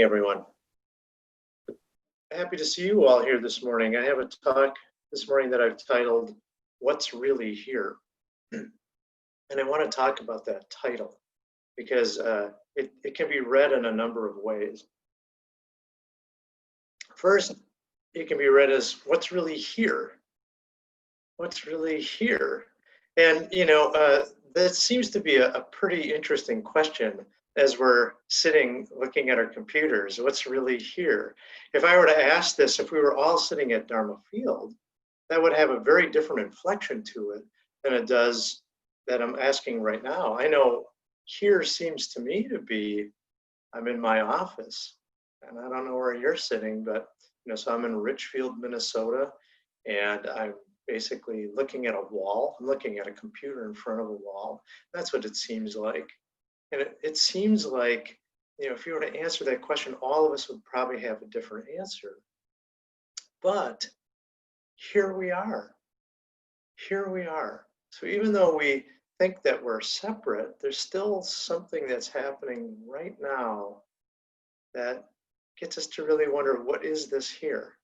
Everyone. Happy to see you all here this morning. I have a talk this morning that I've titled, What's Really Here? And I want to talk about that title because it can be read in a number of ways. First, it can be read as, what's really here? What's really here? And, that seems to be a pretty interesting question as we're sitting looking at our computers. What's really here? If I were to ask this, if we were all sitting at Dharma Field, that would have a very different inflection to it than it does that I'm asking right now. I know here seems to me to be, I'm in my office, and I don't know where you're sitting, but so I'm in Richfield, Minnesota, and I'm basically looking at a wall. I'm looking at a computer in front of a wall. That's what it seems like. And it seems like, if you were to answer that question, all of us would probably have a different answer. But here we are. Here we are. So even though we think that we're separate, there's still something that's happening right now that gets us to really wonder, what is this here?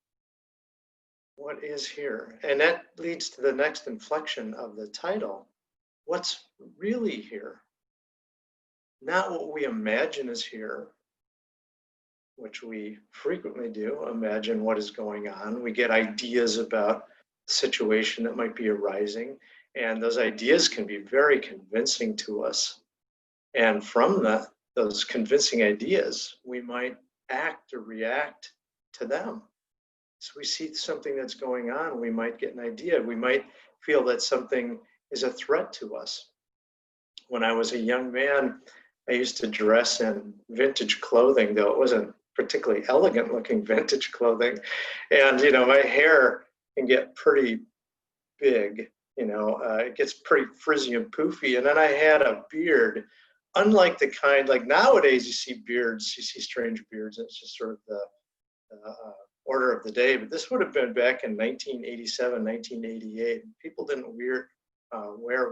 What is here? And that leads to the next inflection of the title. What's really here? Not what we imagine is here, which we frequently do, imagine what is going on. We get ideas about the situation that might be arising, and those ideas can be very convincing to us. And from those convincing ideas, we might act or react to them. So we see something that's going on, we might get an idea. We might feel that something is a threat to us. When I was a young man, I used to dress in vintage clothing, though it wasn't particularly elegant looking vintage clothing. And, my hair can get pretty big, it gets pretty frizzy and poofy. And then I had a beard, unlike the kind, like nowadays you see beards, you see strange beards, and it's just sort of the order of the day. But this would have been back in 1987, 1988. People didn't wear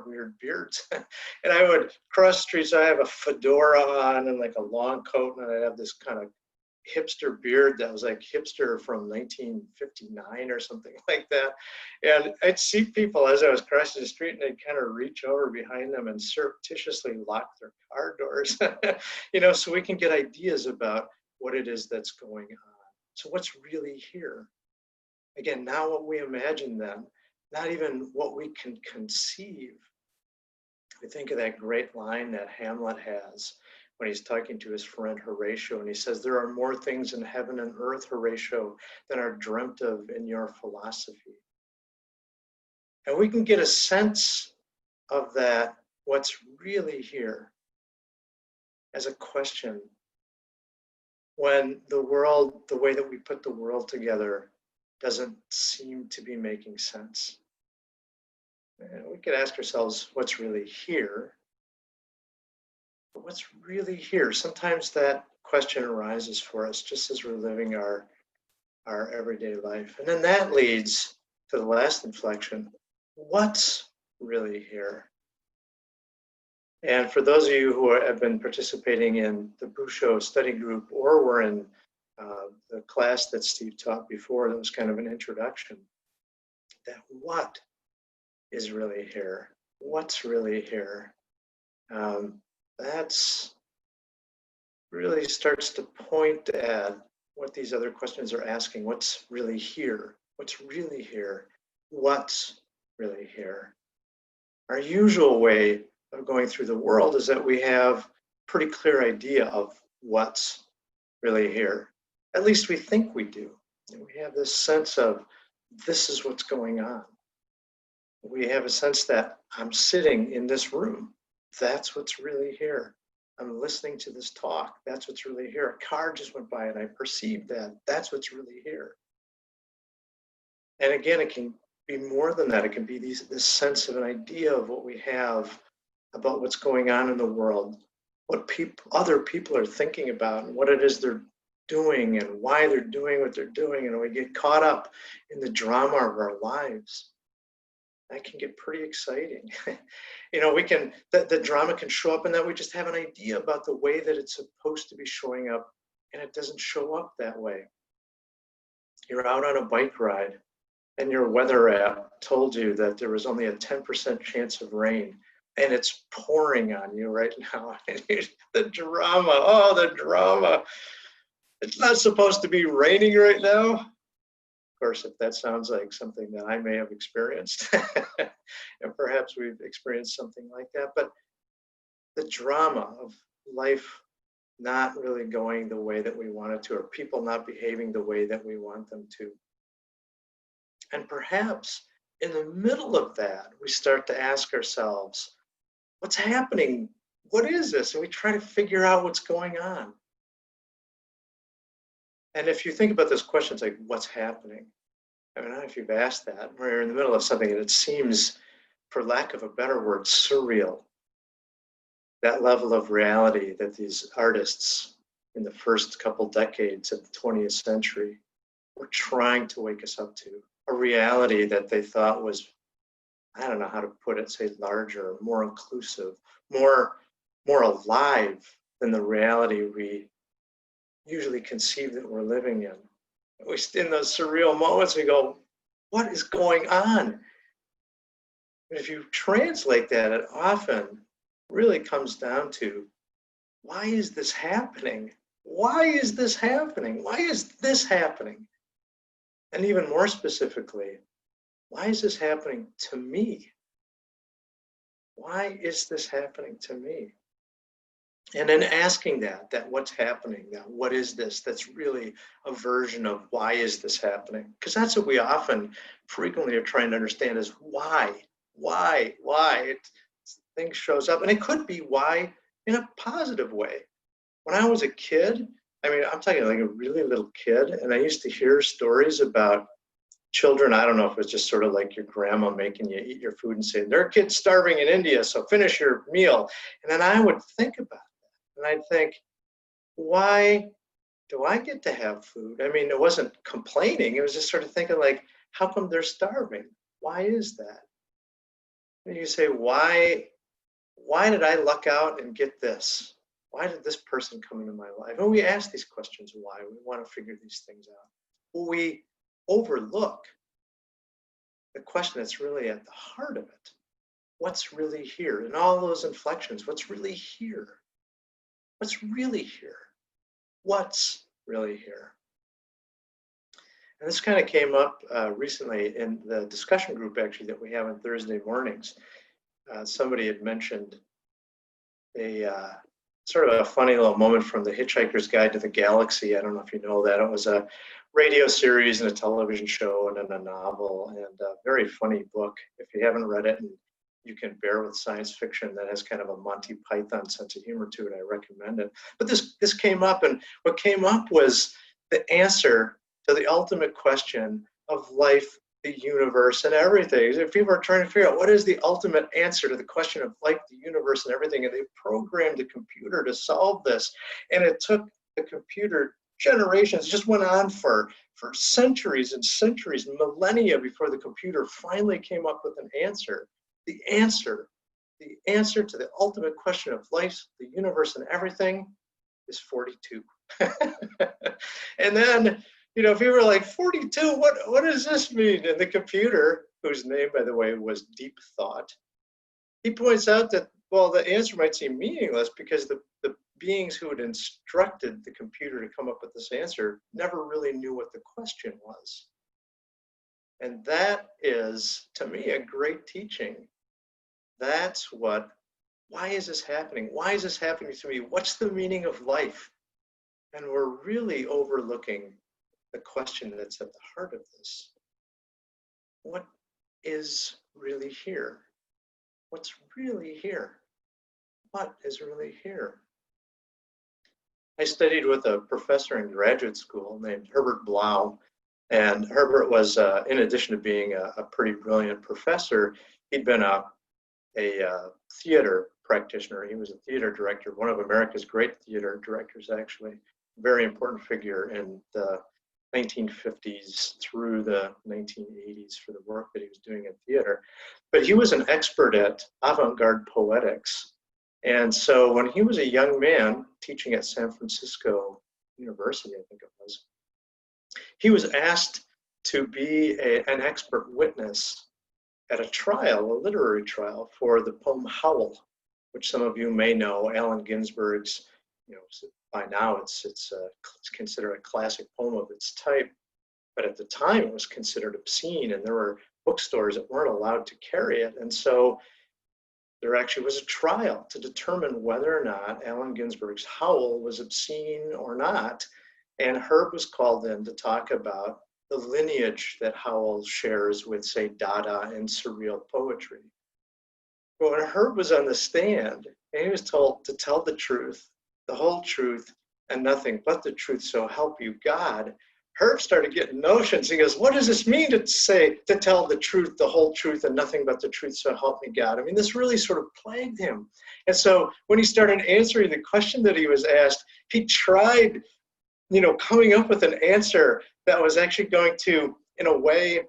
weird beards. And I would cross streets, I have a fedora on and like a long coat, and I have this kind of hipster beard that was like hipster from 1959 or something like that. And I'd see people as I was crossing the street, and they'd kind of reach over behind them and surreptitiously lock their car doors. So we can get ideas about what it is that's going on. So what's really here? Again, not what we imagine then, not even what we can conceive. I think of that great line that Hamlet has when he's talking to his friend Horatio, and he says, there are more things in heaven and earth, Horatio, than are dreamt of in your philosophy. And we can get a sense of that, what's really here, as a question when the world, the way that we put the world together, doesn't seem to be making sense. And we could ask ourselves, what's really here? But what's really here? Sometimes that question arises for us just as we're living our everyday life. And then that leads to the last inflection. What's really here? And for those of you who have been participating in the Busho study group, or were in the class that Steve taught before, that was kind of an introduction, that what is really here? What's really here? That's really starts to point at what these other questions are asking. What's really here? What's really here? What's really here? Our usual way of going through the world is that we have a pretty clear idea of what's really here. At least we think we do. And we have this sense of, this is what's going on. We have a sense that I'm sitting in this room. That's what's really here. I'm listening to this talk. That's what's really here. A car just went by and I perceived that. That's what's really here. And again, it can be more than that. It can be this sense of an idea of what we have about what's going on in the world, what other people are thinking about, and what it is they're doing and why they're doing what they're doing. And we get caught up in the drama of our lives. That can get pretty exciting. The drama can show up in that we just have an idea about the way that it's supposed to be showing up and it doesn't show up that way. You're out on a bike ride, and your weather app told you that there was only a 10% chance of rain, and it's pouring on you right now. The drama, oh, the drama. It's not supposed to be raining right now. Of course, if that sounds like something that I may have experienced, and perhaps we've experienced something like that, but the drama of life not really going the way that we want it to, or people not behaving the way that we want them to. And perhaps in the middle of that, we start to ask ourselves, what's happening? What is this? And we try to figure out what's going on. And if you think about those questions, like what's happening? I mean, I don't know if you've asked that. We're in the middle of something that seems, for lack of a better word, surreal. That level of reality that these artists in the first couple decades of the 20th century were trying to wake us up to. A reality that they thought was, I don't know how to put it, say larger, more inclusive, more alive than the reality we usually conceive that we're living in. In those surreal moments, we go, what is going on? And if you translate that, it often really comes down to, why is this happening? Why is this happening? Why is this happening? And even more specifically, why is this happening to me? Why is this happening to me? And in asking that what's happening, that what is this, that's really a version of why is this happening? Because that's what we often frequently are trying to understand is why. Things shows up, and it could be why in a positive way. When I was a kid, I mean, I'm talking like a really little kid, and I used to hear stories about children. I don't know if it was just sort of like your grandma making you eat your food and saying, there are kids starving in India, so finish your meal. And then I would think about that, and I'd think, why do I get to have food? I mean, it wasn't complaining. It was just sort of thinking like, how come they're starving? Why is that? And you say, why did I luck out and get this? Why did this person come into my life? And we ask these questions why. We want to figure these things out. Well, we overlook the question that's really at the heart of it. What's really here? In all those inflections, what's really here? What's really here? What's really here? And this kind of came up recently in the discussion group, actually, that we have on Thursday mornings. Somebody had mentioned a sort of a funny little moment from the Hitchhiker's Guide to the Galaxy. I don't know if you know that. It was a radio series and a television show and then a novel, and a very funny book. If you haven't read it and you can bear with science fiction that has kind of a Monty Python sense of humor to it, I recommend it. But this came up, and what came up was the answer to the ultimate question of life, the universe, and everything. If people are trying to figure out what is the ultimate answer to the question of life, the universe, and everything, and they programmed the computer to solve this, and it took the computer generations, just went on for centuries and centuries, millennia before the computer finally came up with an answer. The answer to the ultimate question of life, the universe, and everything is 42. And then, you know, if you were like 42, what does this mean? And the computer, whose name, by the way, was Deep Thought, he points out that, well, the answer might seem meaningless because the beings who had instructed the computer to come up with this answer never really knew what the question was. And that is, to me, a great teaching. That's why is this happening? Why is this happening to me? What's the meaning of life? And we're really overlooking the question that's at the heart of this. What is really here? What's really here? What is really here? I studied with a professor in graduate school named Herbert Blau, and Herbert was, in addition to being a pretty brilliant professor, he'd been a theater practitioner. He was a theater director, one of America's great theater directors, actually. Very important figure in the 1950s through the 1980s for the work that he was doing in theater. But he was an expert at avant-garde poetics. And so when he was a young man teaching at San Francisco University, I think it was. He was asked to be an expert witness at a trial, a literary trial, for the poem Howl, which some of you may know, Allen Ginsberg's, by now it's considered a classic poem of its type, but at the time it was considered obscene, and there were bookstores that weren't allowed to carry it. And so there actually was a trial to determine whether or not Allen Ginsberg's Howl was obscene or not. And Herb was called in to talk about the lineage that Howl shares with, say, Dada and surreal poetry. But when Herb was on the stand and he was told to tell the truth, the whole truth, and nothing but the truth, so help you God, Herb started getting notions. He goes, what does this mean to say, to tell the truth, the whole truth, and nothing but the truth, so help me God? I mean, this really sort of plagued him. And so when he started answering the question that he was asked, he tried, coming up with an answer that was actually going to, in a way,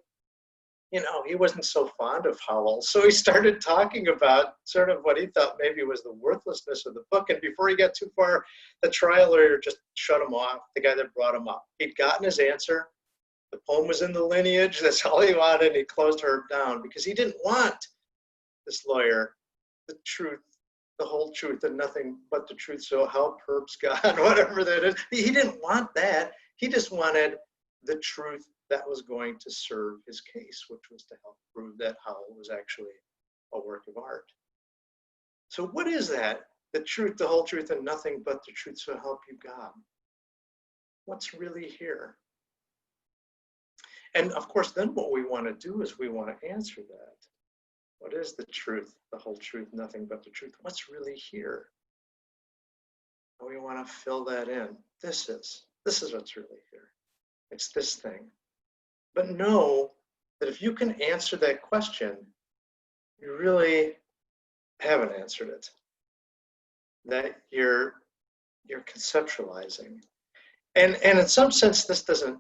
he wasn't so fond of Howell. So he started talking about sort of what he thought maybe was the worthlessness of the book. And before he got too far, the trial lawyer just shut him off, the guy that brought him up. He'd gotten his answer. The poem was in the lineage. That's all he wanted. And he closed Herb down because he didn't want, this lawyer, the truth, the whole truth, and nothing but the truth, so help Herb's God, whatever that is. He didn't want that. He just wanted the truth that was going to serve his case, which was to help prove that Howl was actually a work of art. So what is that? The truth, the whole truth, and nothing but the truth, so help you God. What's really here? And of course, then what we want to do is we want to answer that. What is the truth, the whole truth, nothing but the truth? What's really here? And we want to fill that in. This is what's really here. It's this thing. But know that if you can answer that question, you really haven't answered it. That you're conceptualizing. And in some sense, this doesn't,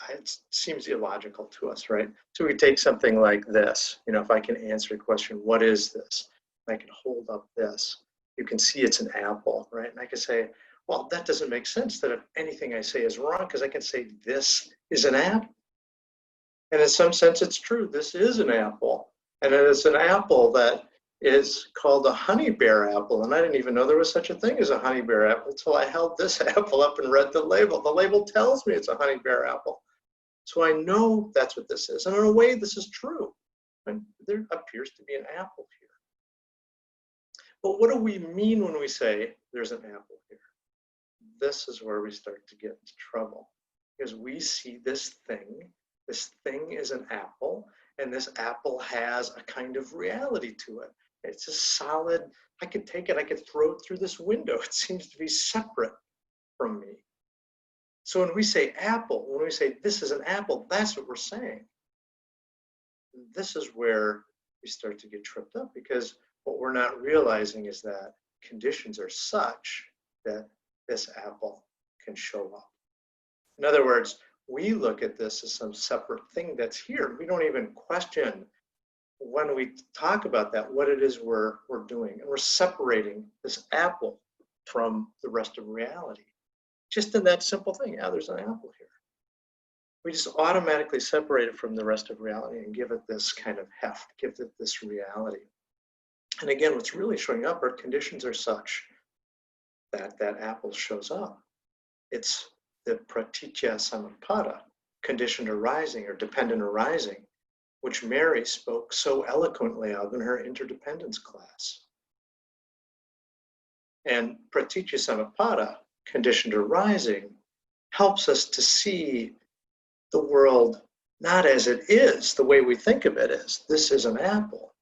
it seems illogical to us, right? So we take something like this. If I can answer a question, what is this? I can hold up this. You can see it's an apple, right? And I can say, well, that doesn't make sense that if anything I say is wrong, because I can say this is an apple. And in some sense, it's true. This is an apple. And it is an apple that is called a honey bear apple. And I didn't even know there was such a thing as a honey bear apple until I held this apple up and read the label. The label tells me it's a honey bear apple. So I know that's what this is. And in a way, this is true. And there appears to be an apple here. But what do we mean when we say there's an apple here? This is where we start to get into trouble. Because we see this thing is an apple, and this apple has a kind of reality to it. It's a solid, I could take it, I could throw it through this window. It seems to be separate from me. So when we say apple, when we say this is an apple, that's what we're saying. This is where we start to get tripped up, because what we're not realizing is that conditions are such that this apple can show up. In other words, we look at this as some separate thing that's here. We don't even question when we talk about that, what it is we're doing. And we're separating this apple from the rest of reality. Just in that simple thing, yeah, there's an apple here. We just automatically separate it from the rest of reality and give it this kind of heft, give it this reality. And again, what's really showing up are conditions are such that that apple shows up. It's the pratitya samutpada, conditioned arising or dependent arising, which Mary spoke so eloquently of in her interdependence class. And pratitya samutpada, conditioned arising, helps us to see the world not as it is, the way we think of it as, this is an apple,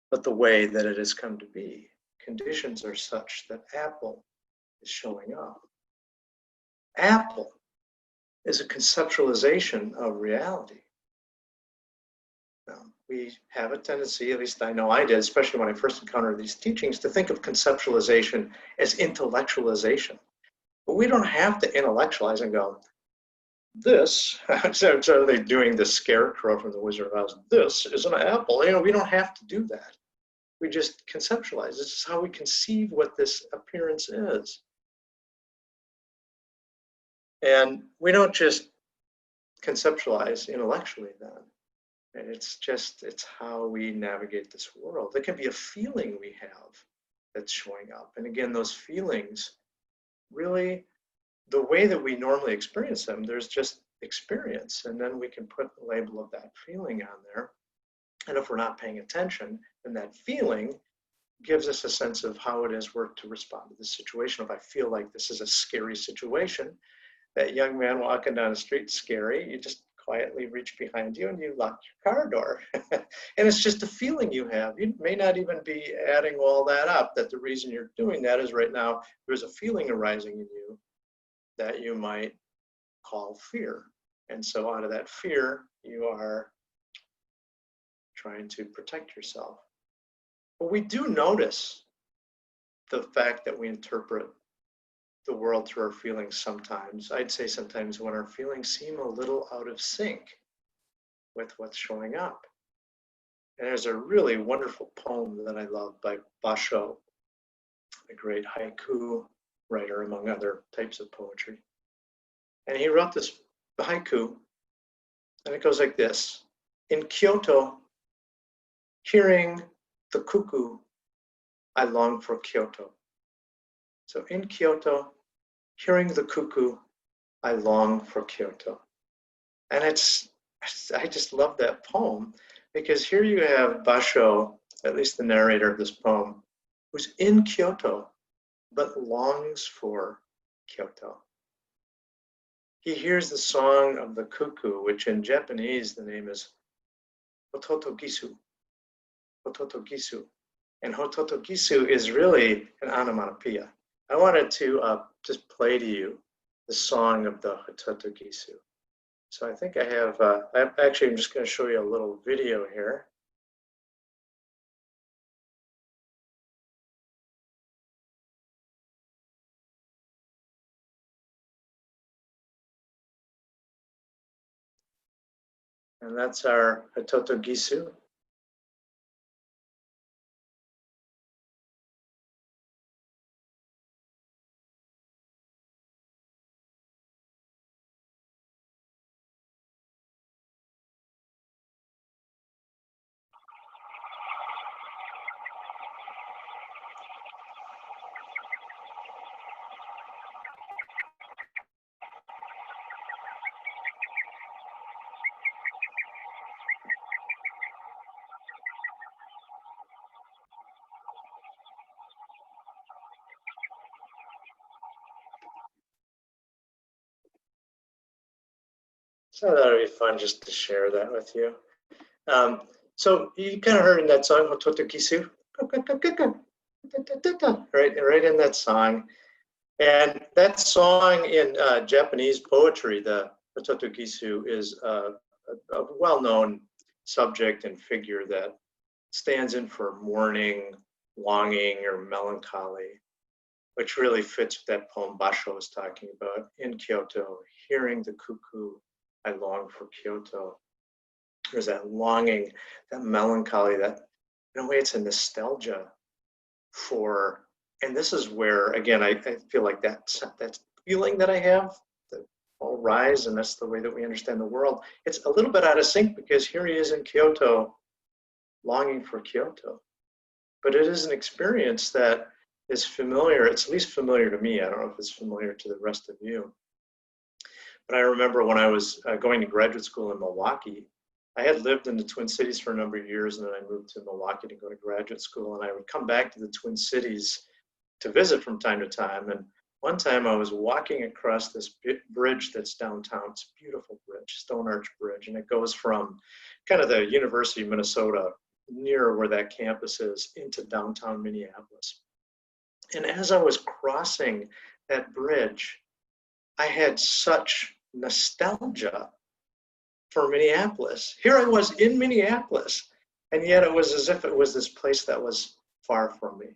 but the way that it has come to be. Conditions are such that apple is showing up. Apple is a conceptualization of reality. Now, we have a tendency, at least I know I did, especially when I first encountered these teachings, to think of conceptualization as intellectualization. But we don't have to intellectualize and go, this, so are they doing the scarecrow from the Wizard of Oz? This is an apple. We don't have to do that. We just conceptualize. This is how we conceive what this appearance is. And we don't just conceptualize intellectually then. And it's how we navigate this world. It can be a feeling we have that's showing up. And again, those feelings, really, the way that we normally experience them, there's just experience. And then we can put the label of that feeling on there. And if we're not paying attention, then that feeling gives us a sense of how it is we're to respond to the situation. If I feel like this is a scary situation, that young man walking down the street, scary, you just quietly reach behind you and you lock your car door. And it's just a feeling you have. You may not even be adding all that up, that the reason you're doing that is right now there's a feeling arising in you that you might call fear. And so out of that fear, you are trying to protect yourself. But we do notice the fact that we interpret the world through our feelings sometimes. I'd say sometimes when our feelings seem a little out of sync with what's showing up. And there's a really wonderful poem that I love by Basho, a great haiku writer, among other types of poetry. And he wrote this haiku, and it goes like this. In Kyoto, hearing the cuckoo, I long for Kyoto. So in Kyoto, hearing the cuckoo, I long for Kyoto. And I just love that poem, because here you have Basho, at least the narrator of this poem, who's in Kyoto, but longs for Kyoto. He hears the song of the cuckoo, which in Japanese, the name is Hototogisu. Hototogisu. And Hototogisu is really an onomatopoeia. I wanted to just play to you the song of the Hototogisu. So I think I have, I'm just going to show you a little video here. And that's our Hototogisu. So that would be fun just to share that with you. So you kind of heard in that song, Hototogisu, right in that song. And that song in Japanese poetry, the Hototogisu, is a well-known subject and figure that stands in for mourning, longing, or melancholy, which really fits that poem Basho was talking about. In Kyoto, hearing the cuckoo, I long for Kyoto. There's that longing, that melancholy, that in a way it's a nostalgia for, and this is where, again, I feel like that feeling that I have, that all rise, and that's the way that we understand the world. It's a little bit out of sync because here he is in Kyoto, longing for Kyoto. But it is an experience that is familiar, it's at least familiar to me. I don't know if it's familiar to the rest of you. But I remember when I was going to graduate school in Milwaukee, I had lived in the Twin Cities for a number of years, and then I moved to Milwaukee to go to graduate school, and I would come back to the Twin Cities to visit from time to time. And one time I was walking across this bridge that's downtown. It's a beautiful bridge, Stone Arch Bridge, and it goes from kind of the University of Minnesota, near where that campus is, into downtown Minneapolis. And as I was crossing that bridge, I had such nostalgia for Minneapolis. Here I was in Minneapolis, and yet it was as if it was this place that was far from me.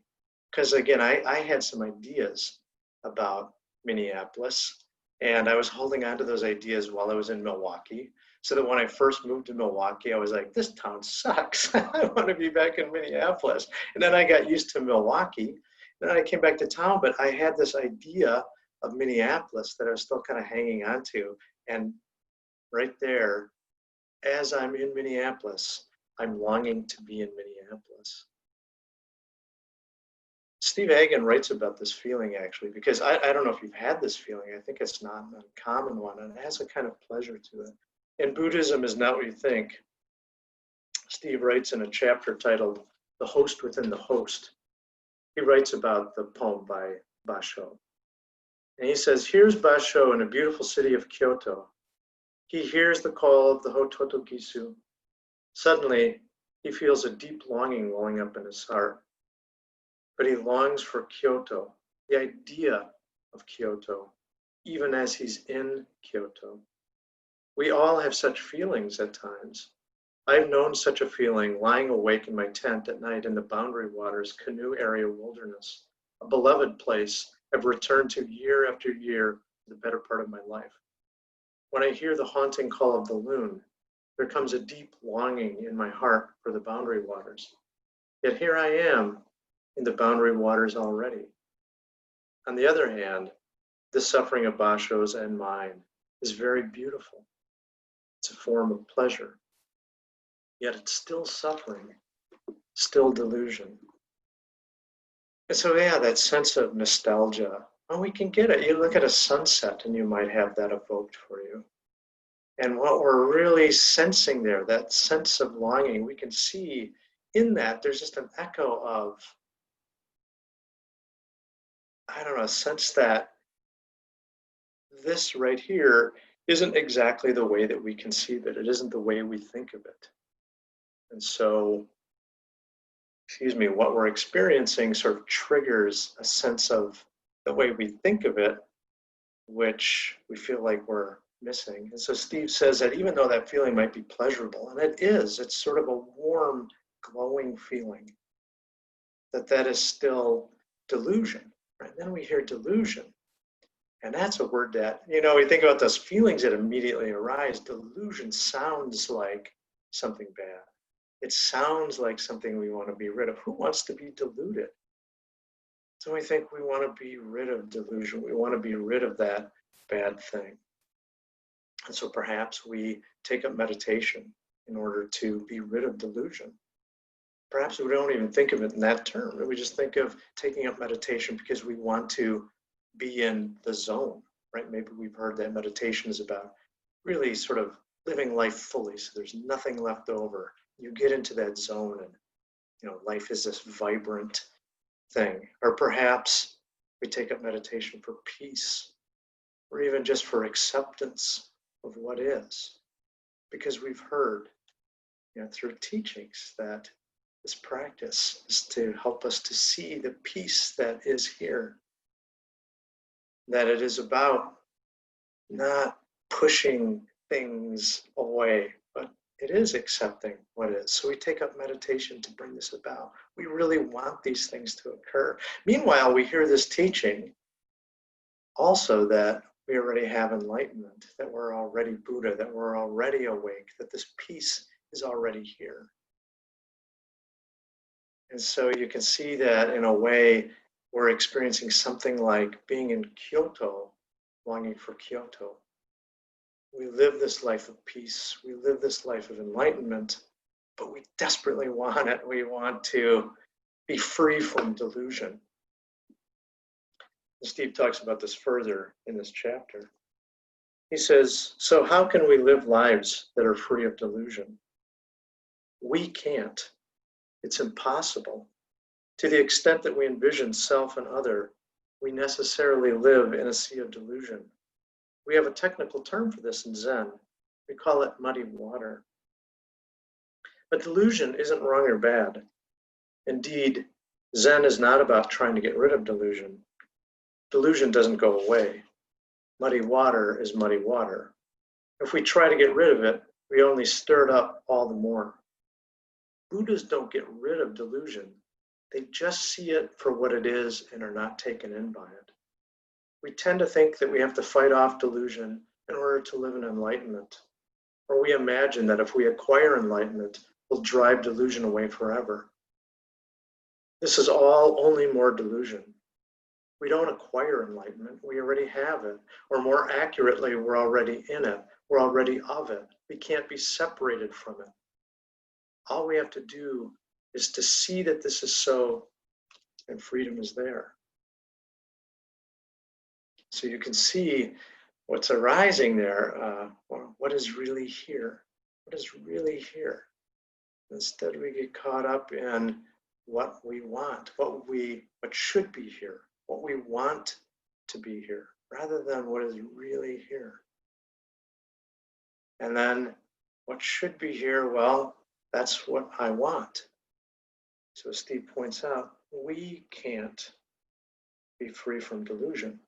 Because again, I had some ideas about Minneapolis, and I was holding on to those ideas while I was in Milwaukee, so that when I first moved to Milwaukee, I was like, this town sucks. I want to be back in Minneapolis. And then I got used to Milwaukee, and then I came back to town, but I had this idea of Minneapolis that I was still kind of hanging on to. And right there, as I'm in Minneapolis, I'm longing to be in Minneapolis. Steve Hagen writes about this feeling actually, because I don't know if you've had this feeling. I think it's not an uncommon one, and it has a kind of pleasure to it. And Buddhism is not what you think. Steve writes in a chapter titled The Host Within the Host. He writes about the poem by Basho. And he says, here's Basho in a beautiful city of Kyoto. He hears the call of the Hototo Gisu. Suddenly, he feels a deep longing welling up in his heart. But he longs for Kyoto, the idea of Kyoto, even as he's in Kyoto. We all have such feelings at times. I've known such a feeling lying awake in my tent at night in the Boundary Waters canoe area wilderness, a beloved place I've returned to year after year for the better part of my life. When I hear the haunting call of the loon, there comes a deep longing in my heart for the Boundary Waters. Yet here I am in the Boundary Waters already. On the other hand, the suffering of Basho's and mine is very beautiful. It's a form of pleasure. Yet it's still suffering, still delusion. And so, yeah, that sense of nostalgia, well, we can get it. You look at a sunset and you might have that evoked for you. And what we're really sensing there, that sense of longing, we can see in that there's just an echo of, I don't know, a sense that this right here isn't exactly the way that we conceive it. It isn't the way we think of it. And so, what we're experiencing sort of triggers a sense of the way we think of it, which we feel like we're missing. And so Steve says that even though that feeling might be pleasurable, and it is, it's sort of a warm, glowing feeling, that is still delusion. Right? Then we hear delusion. And that's a word that, we think about those feelings that immediately arise. Delusion sounds like something bad. It sounds like something we want to be rid of. Who wants to be deluded? So we think we want to be rid of delusion. We want to be rid of that bad thing. And so perhaps we take up meditation in order to be rid of delusion. Perhaps we don't even think of it in that term. We just think of taking up meditation because we want to be in the zone, right? Maybe we've heard that meditation is about really sort of living life fully, so there's nothing left over. You get into that zone and, life is this vibrant thing. Or perhaps we take up meditation for peace, or even just for acceptance of what is, because we've heard, through teachings that this practice is to help us to see the peace that is here, that it is about not pushing things away, but it is accepting what is. So we take up meditation to bring this about. We really want these things to occur. Meanwhile, we hear this teaching also that we already have enlightenment, that we're already Buddha, that we're already awake, that this peace is already here. And so you can see that in a way we're experiencing something like being in Kyoto, longing for Kyoto. We live this life of peace. We live this life of enlightenment, but we desperately want it. We want to be free from delusion. And Steve talks about this further in this chapter. He says, so how can we live lives that are free of delusion? We can't. It's impossible. To the extent that we envision self and other, we necessarily live in a sea of delusion. We have a technical term for this in Zen. We call it muddy water. But delusion isn't wrong or bad. Indeed, Zen is not about trying to get rid of delusion. Delusion doesn't go away. Muddy water is muddy water. If we try to get rid of it, we only stir it up all the more. Buddhas don't get rid of delusion. They just see it for what it is and are not taken in by it. We tend to think that we have to fight off delusion in order to live in enlightenment. Or we imagine that if we acquire enlightenment, we'll drive delusion away forever. This is all only more delusion. We don't acquire enlightenment, we already have it. Or more accurately, we're already in it. We're already of it. We can't be separated from it. All we have to do is to see that this is so, and freedom is there. So you can see what's arising there, or what is really here. What is really here? Instead, we get caught up in what we want, what should be here, what we want to be here, rather than what is really here. And then what should be here, well, that's what I want. So Steve points out, we can't be free from delusion.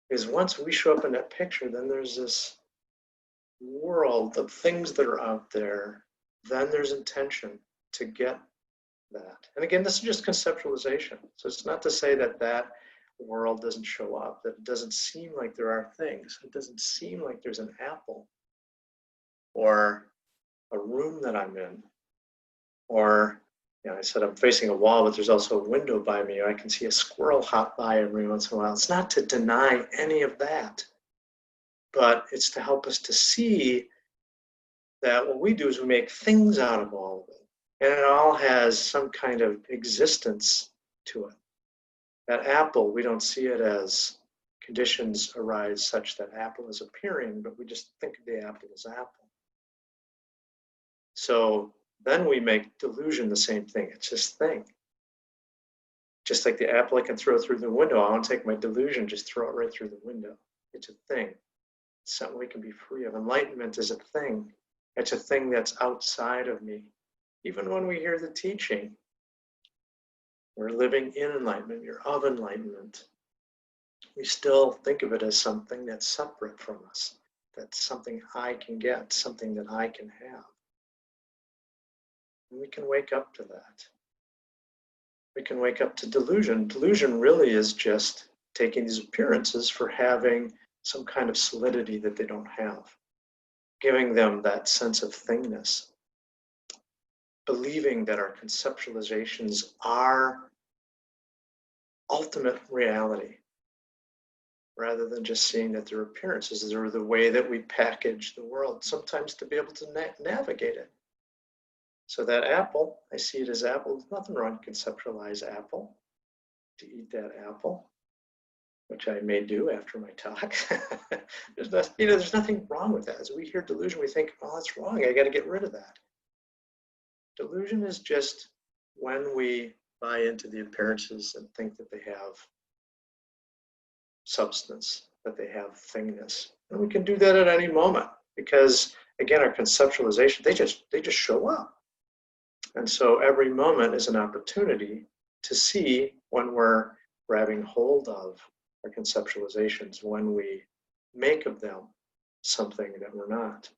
Because once we show up in that picture, then there's this world of things that are out there. Then there's intention to get that. And again, this is just conceptualization. So it's not to say that that world doesn't show up, that it doesn't seem like there are things. It doesn't seem like there's an apple or a room that I'm in, or I said I'm facing a wall, but there's also a window by me. I can see a squirrel hop by every once in a while. It's not to deny any of that, but it's to help us to see that what we do is we make things out of all of it. And it all has some kind of existence to it. That apple, we don't see it as conditions arise such that apple is appearing, but we just think of the apple as apple. So then we make delusion the same thing. It's just thing. Just like the apple I can throw through the window, I want to take my delusion, just throw it right through the window. It's a thing. It's something we can be free of. Enlightenment is a thing. It's a thing that's outside of me. Even when we hear the teaching, we're living in enlightenment, you're of enlightenment. We still think of it as something that's separate from us. That's something I can get, something that I can have. And we can wake up to that. We can wake up to delusion. Delusion really is just taking these appearances for having some kind of solidity that they don't have, giving them that sense of thingness, believing that our conceptualizations are ultimate reality, rather than just seeing that they're appearances. They're the way that we package the world, sometimes to be able to navigate it. So that apple, I see it as apple. There's nothing wrong to conceptualize apple, to eat that apple, which I may do after my talk. There's nothing wrong with that. As we hear delusion, we think, oh, that's wrong. I got to get rid of that. Delusion is just when we buy into the appearances and think that they have substance, that they have thingness. And we can do that at any moment because, again, our conceptualization, they just show up. And so every moment is an opportunity to see when we're grabbing hold of our conceptualizations, when we make of them something that we're not.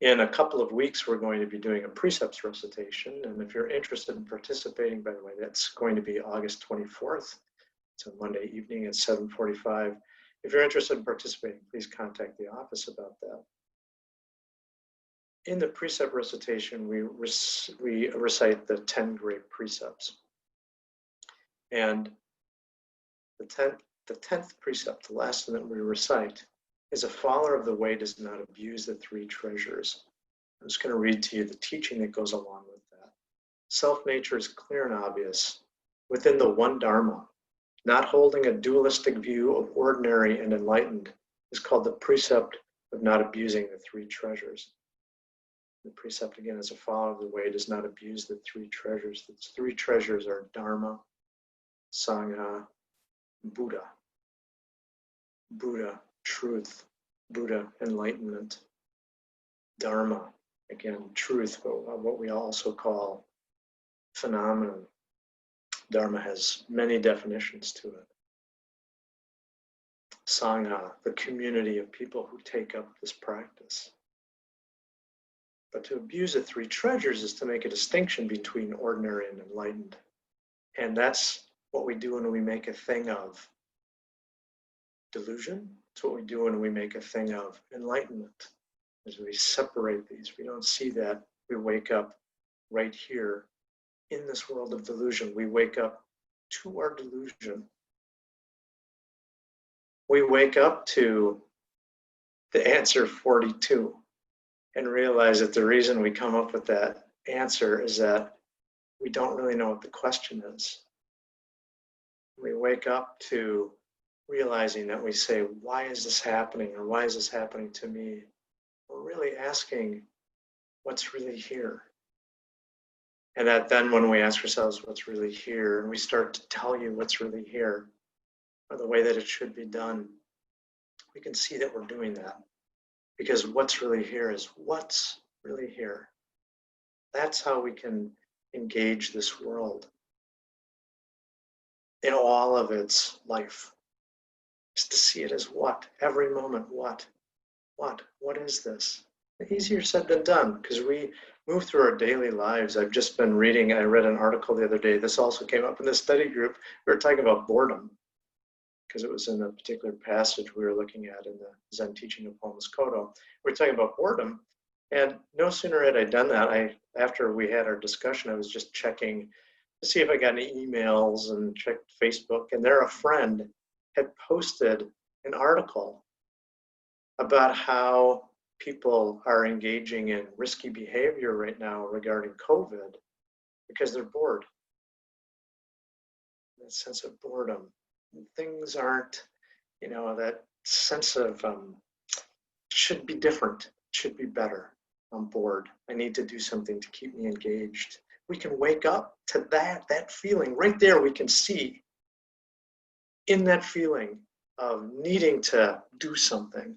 In a couple of weeks, we're going to be doing a Precepts Recitation. And if you're interested in participating, by the way, that's going to be August 24th. It's a Monday evening at 7:45. If you're interested in participating, please contact the office about that. In the Precept Recitation, we recite the 10 great precepts. And the 10th precept, the last one that we recite, is a follower of the way does not abuse the three treasures. I'm just going to read to you the teaching that goes along with that. Self-nature is clear and obvious within the one Dharma. Not holding a dualistic view of ordinary and enlightened is called the precept of not abusing the three treasures. The precept, again, is a follower of the way does not abuse the three treasures. The three treasures are Dharma, Sangha, Buddha. Buddha, truth. Buddha, enlightenment. Dharma, again, truth, but what we also call phenomenon. Dharma has many definitions to it. Sangha, the community of people who take up this practice. But to abuse the three treasures is to make a distinction between ordinary and enlightened. And that's what we do when we make a thing of delusion. It's what we do when we make a thing of enlightenment. As we separate these, we don't see that. We wake up right here in this world of delusion. We wake up to our delusion. We wake up to the answer 42 and realize that the reason we come up with that answer is that we don't really know what the question is. We wake up to realizing that we say, why is this happening? Or why is this happening to me? We're really asking what's really here. And that then when we ask ourselves what's really here, and we start to tell you what's really here, or the way that it should be done, we can see that we're doing that. Because what's really here is what's really here. That's how we can engage this world in all of its life. Just to see it as what? Every moment, what? What is this? Easier said than done, because we move through our daily lives. I've just been reading, I read an article the other day, this also came up in the study group. We were talking about boredom, because it was in a particular passage we were looking at in the Zen teaching of Homeless Kodo. We were talking about boredom, and no sooner had I done that, after we had our discussion, I was just checking to see if I got any emails and checked Facebook, and there a friend had posted an article about how people are engaging in risky behavior right now regarding COVID because they're bored. That sense of boredom. Things aren't, that sense of should be different, should be better. I'm bored. I need to do something to keep me engaged. We can wake up to that feeling right there. We can see in that feeling of needing to do something,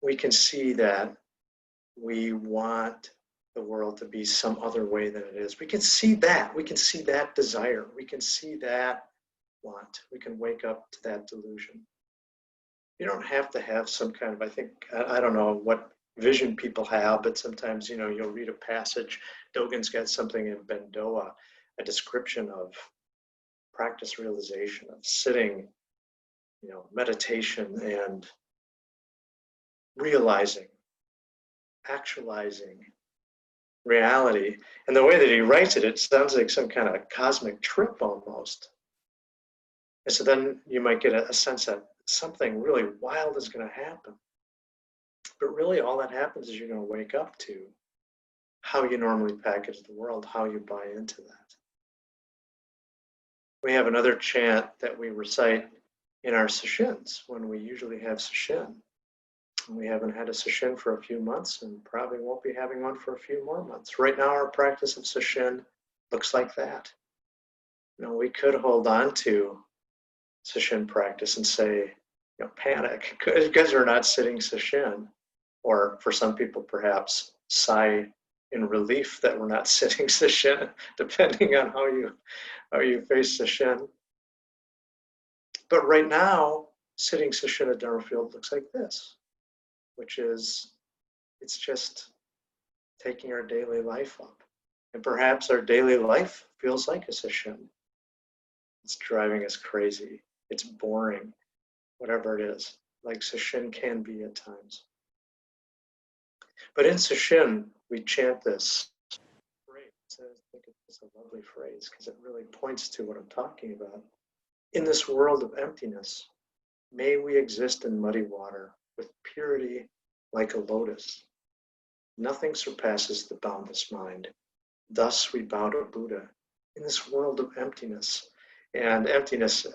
we can see that we want the world to be some other way than it is. We can see that. We can see that desire. We can see that want. We can wake up to that delusion. You don't have to have some kind of, I don't know what vision people have, but sometimes, you'll read a passage. Dogen's got something in Bendoa, a description of practice realization, of sitting, meditation and realizing, actualizing reality. And the way that he writes it, it sounds like some kind of cosmic trip almost. And so then you might get a sense that something really wild is going to happen. But really all that happens is you're going to wake up to how you normally package the world, how you buy into that. We have another chant that we recite in our sesshins when we usually have sesshin. We haven't had a sesshin for a few months and probably won't be having one for a few more months. Right now, our practice of sesshin looks like that. We could hold on to sesshin practice and say, panic because we're not sitting sesshin, or for some people perhaps sigh in relief that we're not sitting sesshin, depending on how you face sesshin. But right now, sitting sesshin at Dharma Field looks like this, which is, it's just taking our daily life up. And perhaps our daily life feels like a sesshin. It's driving us crazy. It's boring, whatever it is, like sesshin can be at times. But in sesshin, we chant this phrase. I think it's a lovely phrase because it really points to what I'm talking about. In this world of emptiness, may we exist in muddy water with purity like a lotus. Nothing surpasses the boundless mind. Thus we bow to Buddha in this world of emptiness. And emptiness,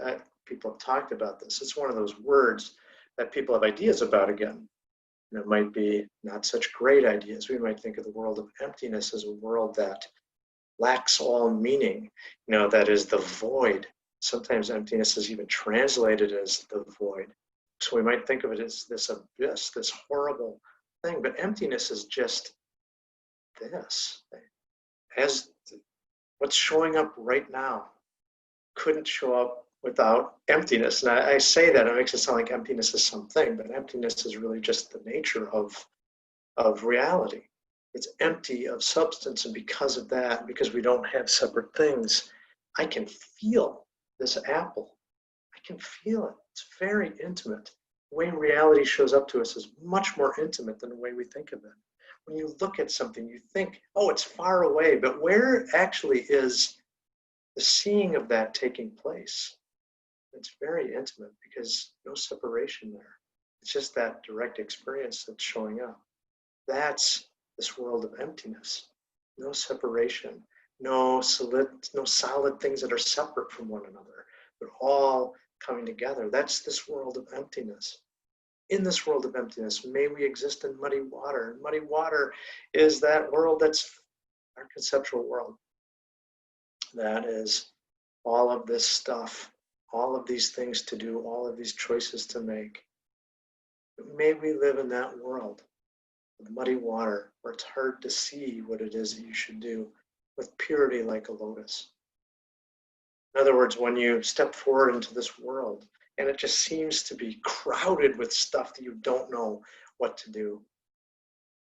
people have talked about this. It's one of those words that people have ideas about again. And it might be not such great ideas. We might think of the world of emptiness as a world that lacks all meaning, that is the void. Sometimes emptiness is even translated as the void. So we might think of it as this abyss, this horrible thing, but emptiness is just this. As what's showing up right now couldn't show up without emptiness. And I say that, it makes it sound like emptiness is something, but emptiness is really just the nature of reality. It's empty of substance, and because of that, because we don't have separate things, I can feel this apple. I can feel it. It's very intimate. The way reality shows up to us is much more intimate than the way we think of it. When you look at something, you think, oh, it's far away, but where actually is the seeing of that taking place. It's very intimate because no separation there. It's just that direct experience that's showing up. That's this world of emptiness. No separation, no solid things that are separate from one another, but all coming together. That's this world of emptiness. In this world of emptiness, may we exist in muddy water. And muddy water is that world that's our conceptual world. That is all of this stuff, all of these things to do, all of these choices to make. But may we live in that world of muddy water where it's hard to see what it is that you should do with purity like a lotus. In other words, when you step forward into this world and it just seems to be crowded with stuff that you don't know what to do,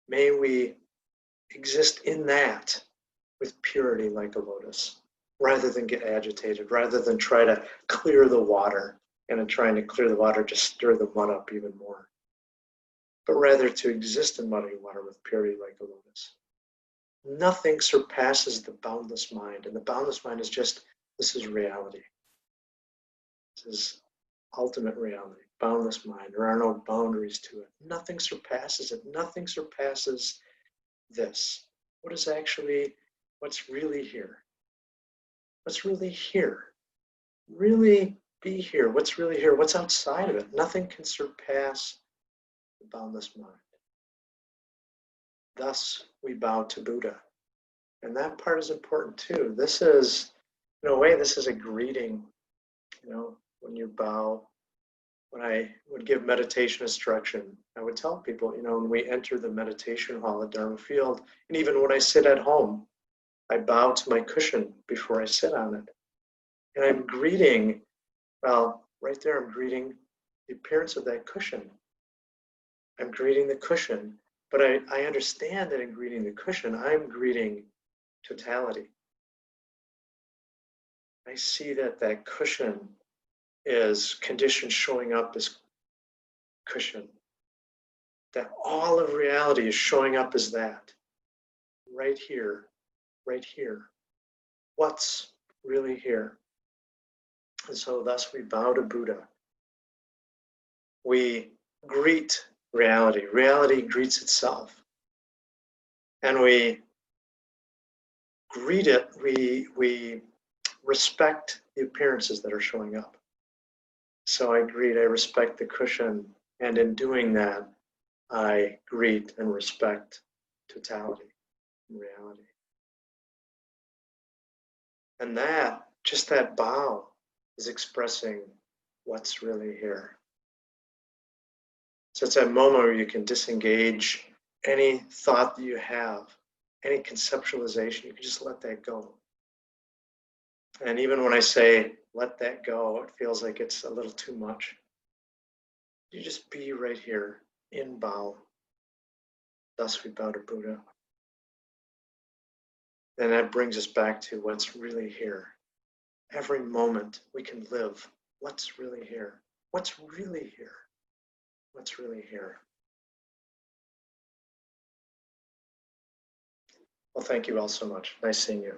may we exist in that with purity like a lotus, rather than get agitated, rather than try to clear the water, and in trying to clear the water, just stir the mud up even more. But rather to exist in muddy water with purity like a lotus. Nothing surpasses the boundless mind, and the boundless mind is just, this is reality. This is ultimate reality, boundless mind. There are no boundaries to it. Nothing surpasses it. Nothing surpasses this. What is actually, what's really here? What's really here? Really be here. What's really here? What's outside of it? Nothing can surpass the boundless mind. Thus, we bow to Buddha. And that part is important too. This is, in a way, this is a greeting. When you bow, when I would give meditation instruction, I would tell people, when we enter the meditation hall at Dharma Field, and even when I sit at home, I bow to my cushion before I sit on it. And I'm greeting, well, right there, I'm greeting the appearance of that cushion. I'm greeting the cushion, but I understand that in greeting the cushion, I'm greeting totality. I see that cushion is conditions showing up as cushion. That all of reality is showing up as that. Right here, right here. What's really here? And so thus we bow to Buddha. We greet reality. Reality greets itself. And we greet it, we respect the appearances that are showing up. So I respect the cushion, and in doing that, I greet and respect totality and reality. And just that bow is expressing what's really here. So it's that moment where you can disengage any thought that you have, any conceptualization, you can just let that go. And even when I say, let that go, it feels like it's a little too much. You just be right here in bow. Thus we bow to Buddha. And that brings us back to what's really here. Every moment we can live. What's really here? What's really here? What's really here? Well, thank you all so much. Nice seeing you.